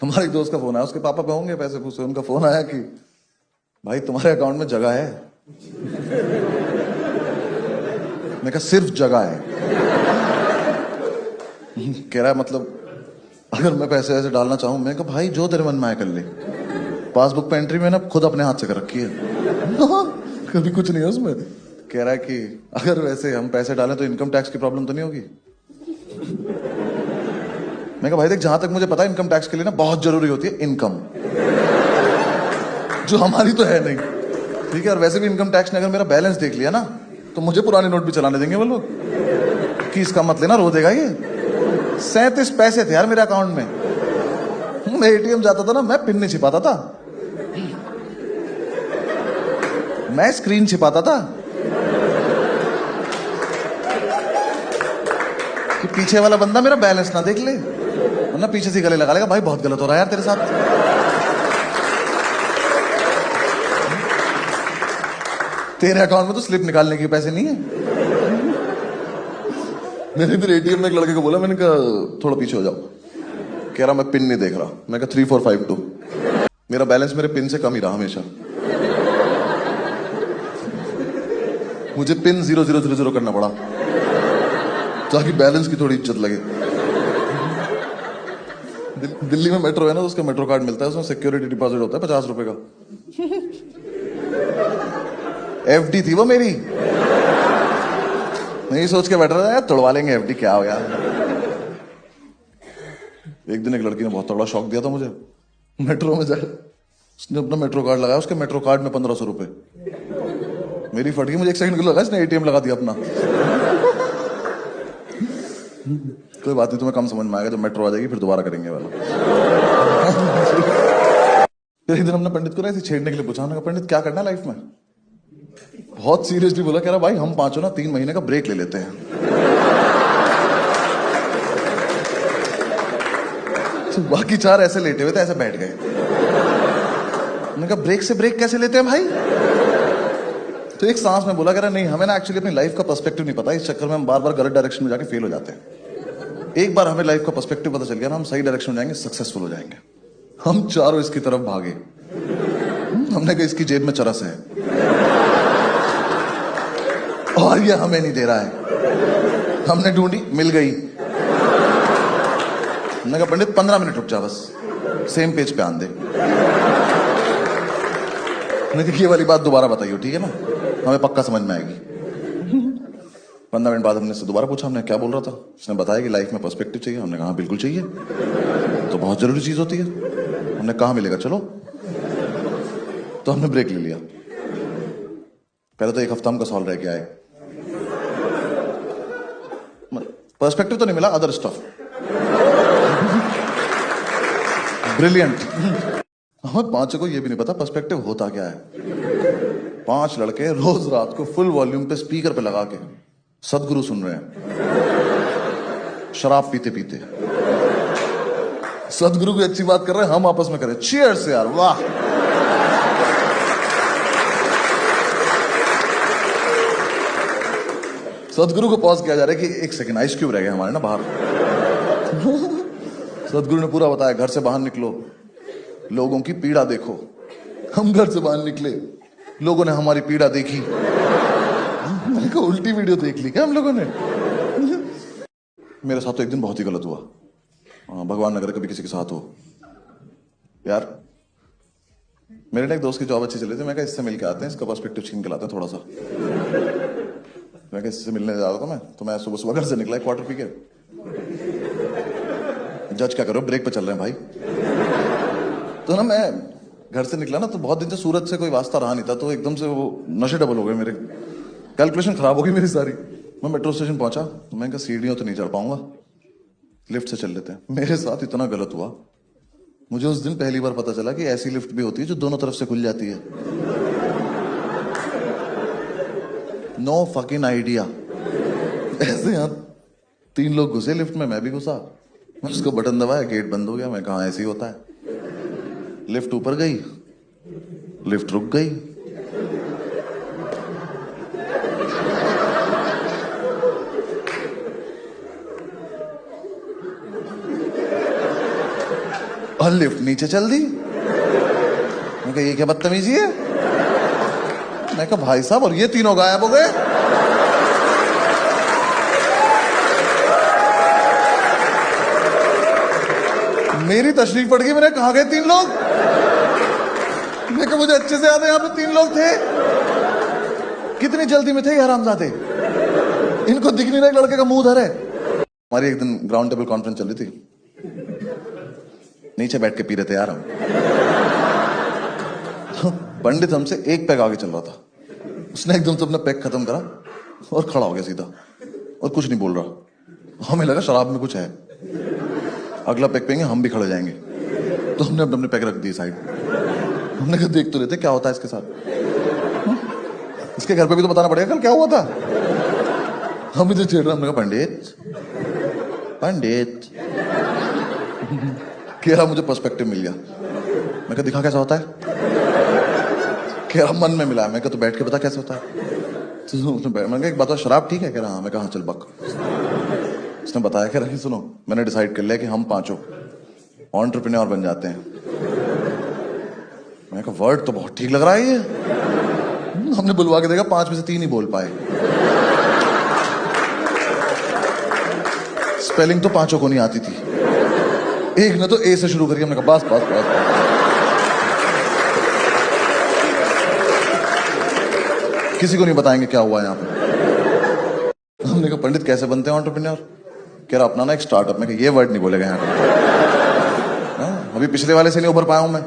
हमारे एक दोस्त का फोन आया, उसके पापा पे होंगे पैसे पूछे, उनका फोन आया कि भाई तुम्हारे अकाउंट में जगह है। मैं कहा सिर्फ जगह है। कह रहा है मतलब अगर मैं पैसे ऐसे डालना चाहूं, मैं कहा भाई जो तेरे मन में आए कर ले। पासबुक पे एंट्री मैंने खुद अपने हाथ से कर रखी है। कभी कुछ नहीं है उसमें। कह रहा है कि अगर वैसे हम पैसे डालें तो इनकम टैक्स की प्रॉब्लम तो नहीं होगी। मैं कहा भाई देख, जहां तक मुझे पता है इनकम टैक्स के लिए ना बहुत जरूरी होती है इनकम, जो हमारी तो है नहीं। ठीक है, और वैसे भी इनकम टैक्स ने अगर मेरा बैलेंस देख लिया ना तो मुझे पुराने नोट भी चलाने देंगे वो लोग कि इसका मत लेना, रो देगा ये। 37 पैसे थे यार मेरे अकाउंट में। मैं एटीएम जाता था ना, मैं पिन नहीं छिपाता था, मैं स्क्रीन छिपाता था कि पीछे वाला बंदा मेरा बैलेंस ना देख ले, वरना पीछे से गले लगा लेगा, भाई बहुत गलत हो रहा है यार तेरे साथ। तेरे अकाउंट में तो स्लिप निकालने के पैसे नहीं है। मैंने फिर एटीएम में एक लड़के को बोला, मैंने कहा थोड़ा पीछे हो जाओ। कह रहा मैं पिन नहीं देख रहा। मैं कहा 3452। मेरा बैलेंस मेरे पिन से कम ही रहा हमेशा। मुझे पिन 0000 करना पड़ा ताकि बैलेंस की थोड़ी इज्जत लगे। दिल्ली में मेट्रो है ना, तो उसका मेट्रो कार्ड मिलता है, उसमें सिक्योरिटी डिपॉजिट होता है 50 रुपए का। एफडी थी वो मेरी। मैं ये सोच के बैठ रहा था यार तोड़वा लेंगे एफडी, क्या हो यार। एक दिन एक लड़की ने बहुत तगड़ा शौक दिया था मुझे। मेट्रो में जाए, उसने अपना मेट्रो कार्ड लगाया, उसके मेट्रो कार्ड में 1500 रुपए। मेरी फट गई, मुझे एक सेकंड को लगा इसने एटीएम लगा दिया अपना। कोई बात नहीं, तुम्हें कम समझ में आएगा, जब मेट्रो आ जाएगी फिर दोबारा करेंगे वाला। फिर एक दिन हमने पंडित को ना ऐसे छेड़ने के लिए पूछा, हमने कहा पंडित क्या करना है लाइफ में। बहुत सीरियसली बोला, कह रहा भाई हम पांचों ना 3 महीने का ब्रेक ले लेते हैं। तो बाकी 4 ऐसे लेटे हुए थे, ऐसे बैठ गए। मैंने कहा ब्रेक से ब्रेक कैसे लेते हैं भाई। तो एक सांस में बोला, कह रहा नहीं हमें ना एक्चुअली अपनी लाइफ का पर्सपेक्टिव नहीं पता, इस चक्कर में हम बार बार गलत डायरेक्शन में जाके फेल हो जाते हैं। एक बार हमें लाइफ का पर्सपेक्टिव पता चल गया ना, हम सही डायरेक्शन में जाएंगे, सक्सेसफुल हो जाएंगे। हम चारों इसकी तरफ भागे। हमने कहा इसकी जेब में चरस है और ये हमें नहीं दे रहा है। हमने ढूंढी, मिल गई। हमने कहा पंडित 15 मिनट रुक जा, बस सेम पेज पे आन दे। हमने कहा ये वाली बात दोबारा बताइए, ठीक है ना, हमें पक्का समझ में आएगी। 15 मिनट बाद हमने से दोबारा पूछा, हमने क्या बोल रहा था। उसने बताया कि लाइफ में पर्सपेक्टिव चाहिए। हमने कहा बिल्कुल चाहिए, तो बहुत जरूरी चीज होती है। हमने कहा मिलेगा, चलो। तो हमने ब्रेक ले लिया। पहले तो 1 हफ्ता हमका सॉल्व रह गया है। पर्सपेक्टिव तो नहीं मिला, अदर स्टफ। ब्रिलियंट। हमें 5 को ये भी नहीं पता पर्सपेक्टिव होता क्या है। 5 लड़के रोज रात को फुल वॉल्यूम पे स्पीकर पे लगा के सदगुरु सुन रहे हैं, शराब पीते पीते। सदगुरु की अच्छी बात कर रहे हैं, हम आपस में करें चीयर्स यार, वाह। सदगुरु को पॉज किया जा रहा है कि 1 सेकंड, आइस क्यूब रह गए हमारे ना बाहर। सदगुरु ने पूरा बताया, घर से बाहर निकलो, लोगों की पीड़ा देखो। हम घर से बाहर निकले, लोगों ने हमारी पीड़ा देखी। मैंने कहा उल्टी वीडियो देख ली क्या हम लोगों ने। मेरे साथ तो एक दिन बहुत ही गलत हुआ। भगवान न करे कभी किसी के साथ हो यार। मेरे एक दोस्त की जॉब अच्छी चली थी। मैं कहा इससे मिल के आते हैं, इसका पर्सपेक्टिव छीन के लाते हैं थोड़ा सा। मैं कहा इससे मिलने जा रहा था तो मैं सुबह सुबह घर से निकला क्वार्टर पी के। जज क्या करो, ब्रेक पे चल रहे हैं भाई। तो ना मैं घर से निकला ना, तो बहुत दिन से सूरत से कोई वास्ता रहा नहीं था, तो एकदम से वो नशे डबल हो गए मेरे, कैलकुलेशन खराब हो गई मेरी सारी। मैं मेट्रो स्टेशन पहुंचा, तो मैंने कहा सीढ़ियों तो नहीं चढ़ पाऊंगा, लिफ्ट से चल लेते हैं। मेरे साथ इतना गलत हुआ, मुझे उस दिन पहली बार पता चला कि ऐसी लिफ्ट भी होती है जो दोनों तरफ से खुल जाती है। No fucking idea. ऐसे यहाँ 3 लोग घुसे लिफ्ट में, मैं भी घुसा। मैं उसको बटन दबाया, गेट बंद हो गया। मैं कहा ऐसे ही होता है। लिफ्ट ऊपर गई, लिफ्ट रुक गई। और लिफ्ट नीचे चल दी। मैं कहा ये क्या बदतमीजी है। मैं कहा भाई साहब, और ये तीनों गायब हो गए। मेरी तशरीफ पड़ गई, मैंने कहा गए 3 लोग। मैं कहा मुझे अच्छे से याद है, यहां पे 3 लोग थे। कितनी जल्दी में थे ये हरामजादे, इनको दिख नहीं रहा एक लड़के का मुंह धर है। हमारी एक दिन ग्राउंड टेबल कॉन्फ्रेंस चल रही थी, नीचे बैठ के पी रहे थे यार हम। पंडित हमसे एक पैग आगे चल रहा था, उसने एकदम से अपना पैग खत्म करा और खड़ा हो गया सीधा, और कुछ नहीं बोल रहा। हमें लगा शराब में कुछ है, अगला पैग पियेंगे हम भी खड़े जाएंगे, तो हमने अपने पैग रख दिए साइड। हमने कहा देख तो लेते क्या होता है इसके साथ, इसके घर पे भी तो बताना पड़ेगा कल क्या हुआ था। हम इधर चिढ़ रहे, हमने कहा पंडित पंडित। कह रहा मुझे पर्सपेक्टिव मिल गया। मैं कहा दिखा कैसा होता है। कह रहा मन में मिला। मैं कहा तो बैठ के बता कैसे होता है। तो मैंने कहा एक बात, शराब ठीक है। कह रहा हाँ। मैं कहा चल बक। उसने बताया, कह रहा सुनो मैंने डिसाइड कर लिया कि हम 5 एंटरप्रेन्योर बन जाते हैं। मैंने कहा वर्ड तो बहुत ठीक लग रहा है ये। हमने बुलवा के देखा 5 में से 3 ही बोल पाए। स्पेलिंग तो 5 को नहीं आती थी। एक ने तो ए से शुरू करी। हमने कहा बस बस बस। किसी को नहीं बताएंगे क्या हुआ यहाँ पे। हमने कहा पंडित कैसे बनते हैं एंटरप्रेन्योर। कह रहा अपना ना एक स्टार्टअप। में ये वर्ड नहीं बोलेगा यहाँ पे। अभी पिछले वाले से नहीं उभर पाया हूं मैं।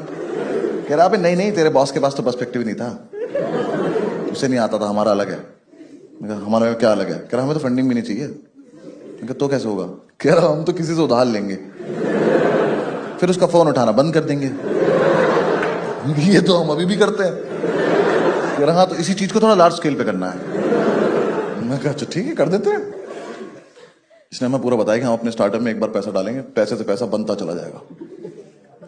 कह रहा नहीं नहीं तेरे बॉस के पास तो पर्सपेक्टिव नहीं था, उसे नहीं आता था, हमारा अलग है। मैं कहा हमारा क्या अलग है। कह रहा हमें तो फंडिंग भी नहीं चाहिए। मैं कहा तो कैसे होगा। कह रहा हम तो किसी से उधार लेंगे, फिर उसका फोन उठाना बंद कर देंगे। ये तो हम अभी भी करते हैं। कह रहा हाँ तो इसी चीज को थोड़ा लार्ज स्केल पे करना है। मैं कहा अच्छा ठीक है कर देते हैं। इसने हमें पूरा बताया कि हम अपने स्टार्टअप में एक बार पैसा डालेंगे, पैसे से पैसा बनता चला जाएगा।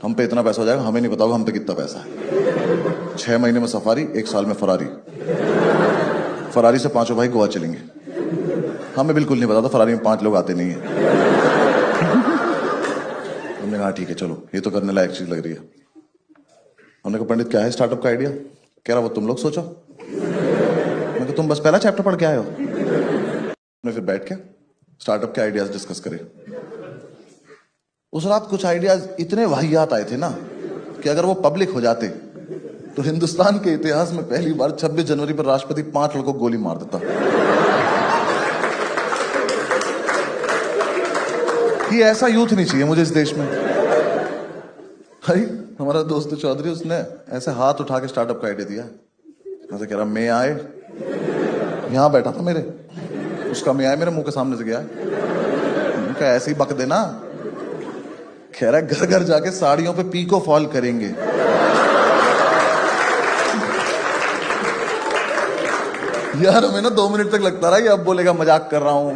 हम पे इतना पैसा हो जाएगा, हमें नहीं बताओगे हम पे कितना पैसा है। 6 महीने में सफारी, 1 साल में फरारी। फरारी से 5 भाई गोवा चलेंगे। हमें बिल्कुल नहीं पता था फरारी में 5 लोग आते नहीं है। हमने कहा ठीक है चलो ये तो करने लायक चीज लग रही है। हमने कहा पंडित क्या है स्टार्टअप का आइडिया। कह रहा वो तुम लोग सोचो। मैं कहा तुम बस पहला चैप्टर पढ़ के आए हो। हमने फिर बैठ के स्टार्टअप के आइडियाज डिस्कस करे। उस रात कुछ आइडियाज इतने वाहियात आए थे ना कि अगर वो पब्लिक हो जाते तो हिंदुस्तान के इतिहास में पहली बार 26 जनवरी पर राष्ट्रपति 5 लड़कों को गोली मार देता। ये ऐसा यूथ नहीं चाहिए मुझे इस देश में। भाई हमारा दोस्त चौधरी, उसने ऐसे हाथ उठा के स्टार्टअप का आइडिया दिया। ऐसे कह रहा मैं आए, यहां बैठा था मेरे, उसका मैं आए मेरे मुंह के सामने से गया। उनका ऐसे ही बक देना। कह रहा घर घर जाके साड़ियों पे पीको फॉल करेंगे। यार हमें ना 2 मिनट तक लगता रहा कि अब बोलेगा मजाक कर रहा हूं।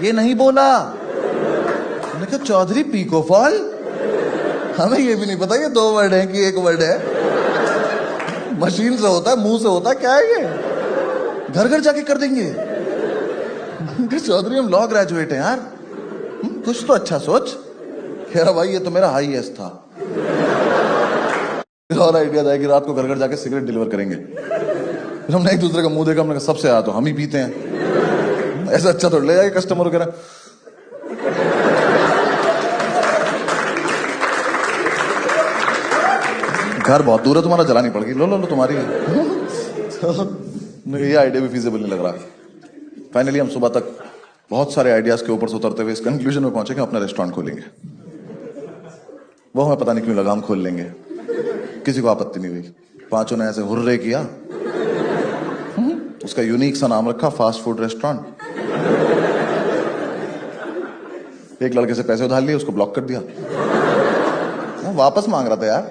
ये नहीं बोला। मैंने कहा चौधरी पीको फॉल, हमें ये भी नहीं पता ये 2 वर्ड है कि 1 वर्ड है। मशीन से होता है, मुंह से होता है, क्या है ये। घर घर जाके कर देंगे। चौधरी हम लॉ ग्रेजुएट हैं यार, कुछ तो अच्छा सोच। कह रहा भाई ये तो मेरा हाईएस्ट था। और आइडिया था कि रात को घर घर जाके सिगरेट डिलीवर करेंगे। फिर हमने एक दूसरे का मुंह देखा। हमने कहा सबसे आया तो हम ही पीते हैं, ऐसा अच्छा थोड़ा ले जाए कस्टमर वगैरह। घर बहुत दूर है तुम्हारा, जलानी पड़ेगी। लो लो लो तुम्हारी है। ये आइडिया भी फीजिबल नहीं लग रहा। फाइनली हम सुबह तक बहुत सारे आइडियाज के ऊपर से उतरते हुए इस कंक्लूजन में पहुंचे कि अपना रेस्टोरेंट खोलेंगे। वो हमें पता नहीं क्यों लगा हम खोल लेंगे, किसी को आपत्ति नहीं हुई। 5 ने ऐसे हुर्रे किया। उसका यूनिक सा नाम रखा फास्ट फूड रेस्टोरेंट। एक लड़के से पैसे उधार लिए, उसको ब्लॉक कर दिया। वापस मांग रहा था यार,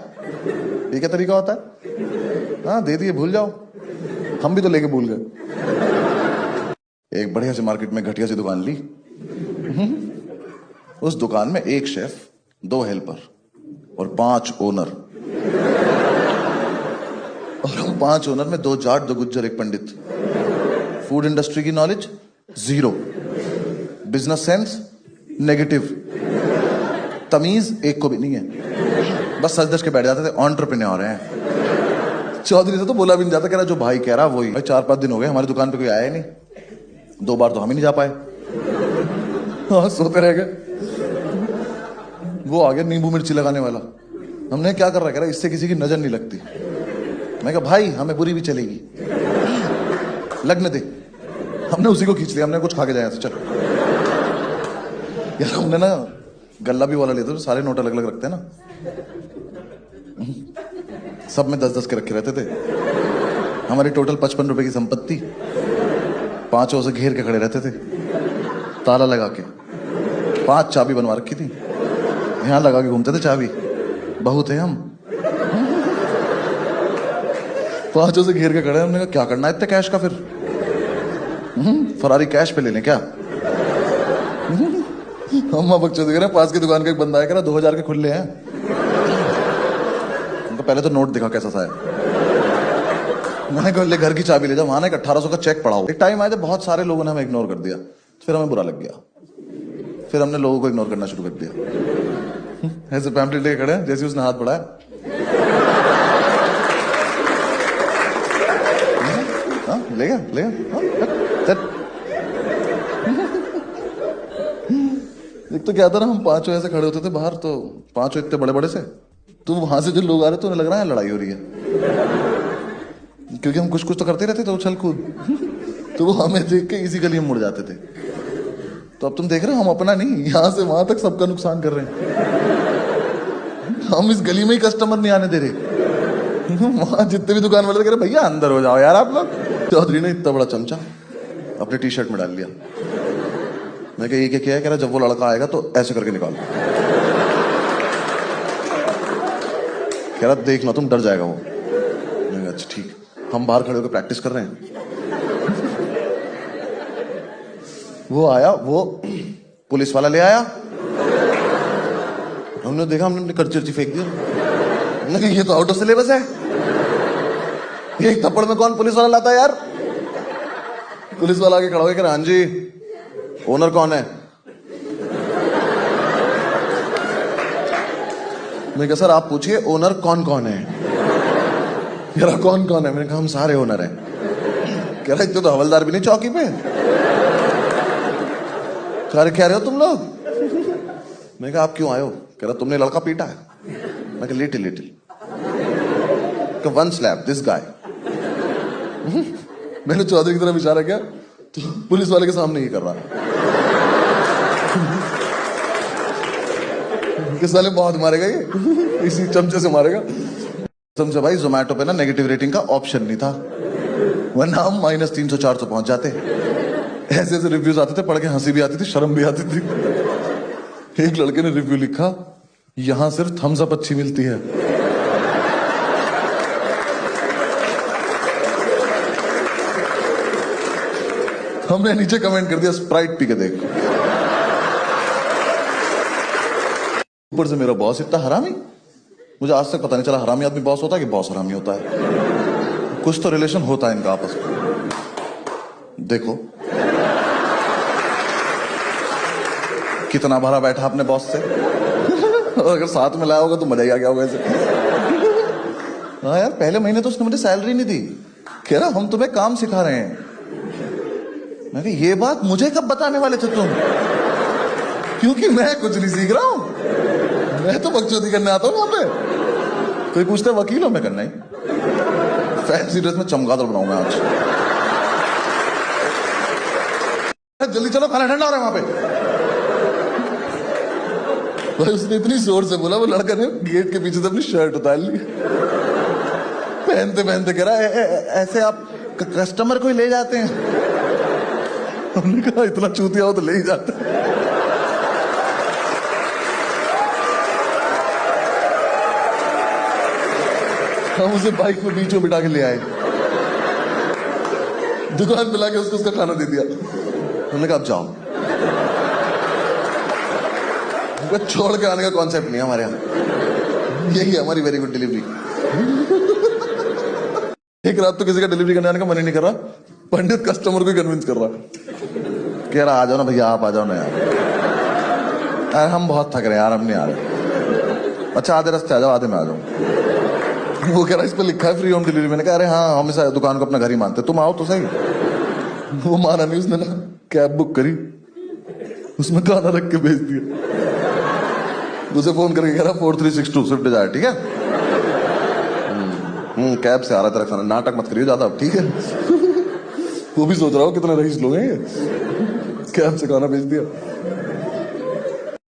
ये क्या तरीका होता है। हाँ दे दिए, भूल जाओ। हम भी तो लेके भूल गए। एक बढ़िया सी मार्केट में घटिया सी दुकान ली। उस दुकान में 1 शेफ, 2 हेल्पर और 5 ओनर। और 5 ओनर में 2 जाट, 2 गुज्जर, 1 पंडित। फूड इंडस्ट्री की नॉलेज 0, बिजनेस सेंस नेगेटिव, तमीज एक को भी नहीं है, बस सच धज के बैठ जाते थे, एंटरप्रेन्योर हैं। चौधरी से तो बोला भी नहीं जाता, कह रहा जो भाई कह रहा वही। भाई 4-5 दिन हो गए हमारी दुकान पे कोई आया ही नहीं, 2 बार तो हम ही नहीं जा पाए। हाँ, सोते रह गए। वो आ गया नींबू मिर्ची लगाने वाला, हमने क्या कर रहा है, कह रहा इससे किसी की नजर नहीं लगती। मैं कहा भाई हमें बुरी भी चलेगी, लगने दे। हमने उसी को खींच लिया, हमने कुछ खा के जाए चल यार। हमने ना गल्ला भी वाला लेते थे, सारे नोट अलग अलग रखते हैं ना, सब में 10-10 के रखे रहते थे। हमारी टोटल 55 रुपए की संपत्ति, 5 से घेर के खड़े रहते थे, ताला लगा के। 5 चाबी बनवा रखी थी, यहां लगा के घूमते थे चाबी, बहुत है हम। 5 से घेर के खड़े। हमने कहा क्या करना है इतने कैश का, फिर फरारी कैश पे ले लें क्या। हम बच्चे देख रहे हैं, पास की दुकान का एक बंदा है, कह रहा 2000 के खुले हैं। उनको पहले तो नोट दिखा कैसा सा है, मैंने कहा ले घर की चाबी ले जा। वहां ना 1800 का चेक पड़ा हो। एक टाइम आया जब बहुत सारे लोगों ने हमें इग्नोर कर दिया, फिर हमें बुरा लग गया, फिर हमने लोगों को इग्नोर करना शुरू कर दिया। ऐसे पैम्पलेट लेके खड़े हैं, जैसे उसने हाथ बढ़ाया, ले गया एक तो क्या था ना, हम 5 ऐसे खड़े होते थे बाहर, तो 5 इतने बड़े बड़े से, तो वहां से जो लोग आ रहे थे उन्हें लग रहा है लड़ाई हो रही है, क्योंकि हम कुछ कुछ तो करते रहते थे उछल कूद। तो वो हमें देख के इसी गली में मुड़ जाते थे। तो अब तुम देख रहे हो, हम अपना नहीं, यहां से वहां तक सबका नुकसान कर रहे हैं। हम इस गली में ही कस्टमर नहीं आने दे रहे। वहां जितने भी दुकान वाले थे कह रहे भैया अंदर हो जाओ यार आप लोग। चौधरी ने इतना बड़ा चमचा अपने टी-शर्ट में डाल लिया। मैं कहा ये क्या किया है, कह रहा जब वो लड़का आएगा तो ऐसे करके निकाल, कह रहा देखना तुम डर जाएगा वो। मैं कहा अच्छा ठीक। हम बाहर खड़े होकर प्रैक्टिस कर रहे हैं। वो आया, वो पुलिस वाला ले आया, हमने देखा, हमने अपनी कर्ची फेंक दिया। हमने कहा ये तो आउट ऑफ सिलेबस है, एक थप्पड़ में कौन पुलिस वाला लाता है यार। पुलिस वाला आके खड़ा हो गया, हाँ जी ओनर कौन है। मैं कहा सर आप पूछिए ओनर कौन कौन है। कह रहा कौन कौन है। मैंने कहा हम सारे ओनर हैं। कह रहा इतने तो हवलदार भी नहीं चौकी पे। क्या रहे हो तुम लोग। मैं कहा आप क्यों आए हो। कह रहा तुमने लड़का पीटा है। मैं कहा little little, 1 slap this guy. मैंने चौधरी की तरफ इशारा किया, तो पुलिस वाले के सामने ही कर रहा है। किस वाले बहुत मारेगा ये, इसी चमचे से मारेगा। समझे भाई, जोमैटो पे ना नेगेटिव रेटिंग का ऑप्शन नहीं था, वरना हम -300-400 पहुंच जाते। ऐसे ऐसे रिव्यूज आते थे, पढ़ के हंसी भी आती थी, शर्म भी आती थी। एक लड़के ने रिव्यू लिखा, यहां सिर्फ थम्स अप अच्छी मिलती है। हमने नीचे कमेंट कर दिया स्प्राइट पी के देख। ऊपर से मेरा बॉस इतना हरामी, मुझे आज तक पता नहीं चला हरामी आदमी बॉस होता है कि बॉस हरामी होता है। कुछ तो रिलेशन होता है इनका आपस में। देखो कितना भरा बैठा अपने बॉस से। अगर साथ में लाया होगा तो मजा ही आ गया होगा ऐसे। हाँ यार, पहले महीने तो उसने मुझे सैलरी नहीं दी, कह रहा हम तुम्हें काम सिखा रहे हैं। मैं कहा ये बात मुझे कब बताने वाले थे तुम, क्योंकि मैं कुछ नहीं सीख रहा हूं, मैं तो बकचोदी करने आता हूं। वहां पे कोई पूछता है वकील हो, मैं करना ही फैंसी ड्रेस में चमगादड़ बनाऊंगा आज। जल्दी चलो खाना ठंडा हो रहा है वहां पे। भाई उसने इतनी जोर से बोला, वो लड़का ने गेट के पीछे से अपनी शर्ट उतार ली। पहनते पहनते कह रहा ऐसे आप कस्टमर को ही ले जाते हैं। हमने कहा इतना चूतिया हो तो ले ही जाते। हम उसे बाइक में बीच में बिठा के ले आए, दुकान पे लाके उसको उसका खाना दे दिया। हमने कहा अब जाओ। छोड़ के आने का कॉन्सेप्ट नहीं है हमारे यहाँ, यही हमारी वेरी गुड डिलीवरी। एक रात तो किसी का डिलीवरी करने आने का मन ही नहीं कर रहा, पंडित कस्टमर को कन्विंस कर रहा, कह रहा आ जाओ ना भैया, आप आ जाओ ना यार। अरे हम बहुत थक रहे हैं यार, हम नहीं आ रहे। अच्छा आधे रास्ते आ जाओ, आधे में आ जाओ। वो कह रहा इस पे लिखा है फ्री होम डिलीवरी। मैंने कहा अरे हाँ, हम इस दुकान को अपना घर ही मानते, तुम आओ तो सही। वो माना नहीं, उसने ना कैब बुक करी, उसमें खाना रख के भेज दिया। उसे फोन करके कह रहा 4362 स्विफ्ट डिजायर, ठीक है? कैब से आ रहा तेरा खाना, नाटक मत करियो ज्यादा, ठीक है? वो भी सोच रहा हो कितने रईस लोग हैं, कैब से खाना भेज दिया।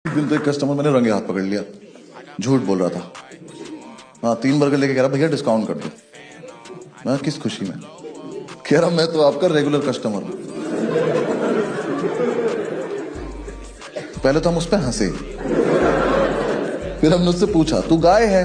एक दिन तो एक कस्टमर मैंने रंगे हाथ पकड़ लिया, झूठ बोल रहा था। हाँ 3 बर्गर लेके कह रहा भैया डिस्काउंट कर दो। मैं किस खुशी में? कह रहा मैं तो आपका रेगुलर कस्टमर हूं। पहले तो हम उस पर हंसे, फिर हमने उससे पूछा तू गाय है?